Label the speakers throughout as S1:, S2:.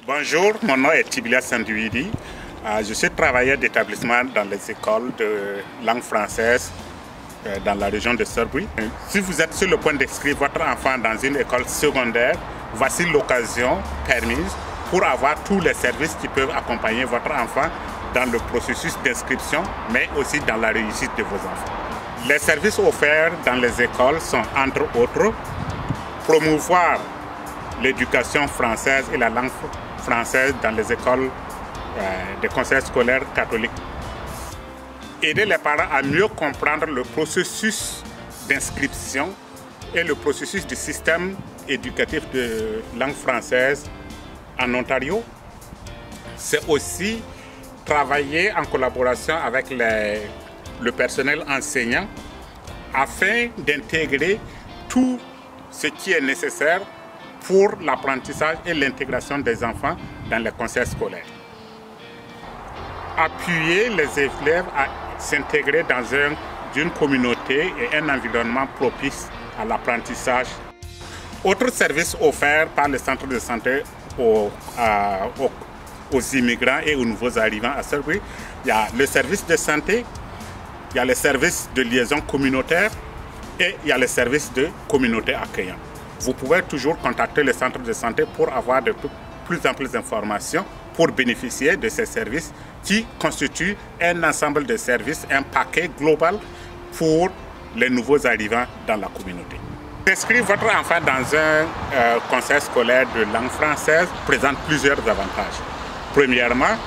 S1: Bonjour, mon nom est Tibilia Sandouidi. Je suis travailleur d'établissement dans les écoles de langue française dans la région de Sudbury. Si vous êtes sur le point d'inscrire votre enfant dans une école secondaire, voici l'occasion permise pour avoir tous les services qui peuvent accompagner votre enfant dans le processus d'inscription, mais aussi dans la réussite de vos enfants. Les services offerts dans les écoles sont, entre autres, promouvoir l'éducation française et la langue française dans les écoles des conseils scolaires catholiques. Aider les parents à mieux comprendre le processus d'inscription et le processus du système éducatif de langue française en Ontario. C'est aussi travailler en collaboration avec le personnel enseignant afin d'intégrer tout ce qui est nécessaire pour l'apprentissage et l'intégration des enfants dans les conseils scolaires. Appuyer les élèves à s'intégrer dans une communauté et un environnement propice à l'apprentissage. Autre service offert par le centre de santé aux immigrants et aux nouveaux arrivants à Sudbury, il y a le service de santé, il y a le service de liaison communautaire et il y a le service de communauté accueillante. Vous pouvez toujours contacter le centre de santé pour avoir de plus en plus d'informations pour bénéficier de ces services qui constituent un ensemble de services, un paquet global pour les nouveaux arrivants dans la communauté. Inscrire votre enfant dans un conseil scolaire de langue française présente plusieurs avantages. Premièrement,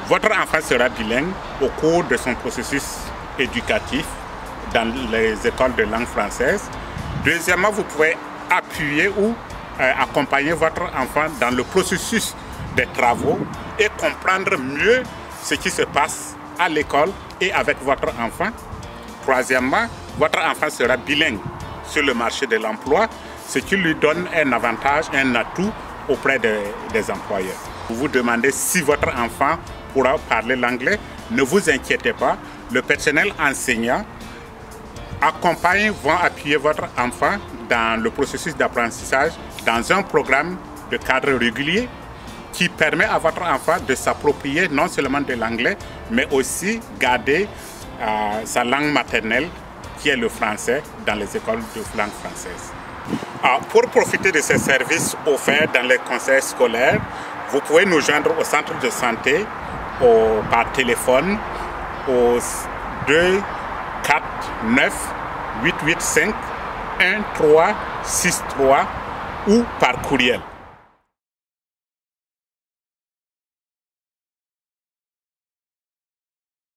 S1: votre enfant sera bilingue au cours de son processus éducatif dans les écoles de langue française. Deuxièmement, vous pouvez appuyer ou accompagner votre enfant dans le processus des travaux et comprendre mieux ce qui se passe à l'école et avec votre enfant. Troisièmement, votre enfant sera bilingue sur le marché de l'emploi, ce qui lui donne un avantage, un atout auprès des employeurs. Vous vous demandez si votre enfant pourra parler l'anglais. Ne vous inquiétez pas, le personnel enseignant vont appuyer votre enfant dans le processus d'apprentissage dans un programme de cadre régulier qui permet à votre enfant de s'approprier non seulement de l'anglais, mais aussi garder sa langue maternelle, qui est le français, dans les écoles de langue française. Pour profiter de ces services offerts dans les conseils scolaires, vous pouvez nous joindre au centre de santé par téléphone au 2 4 9 885 1363 ou par courriel.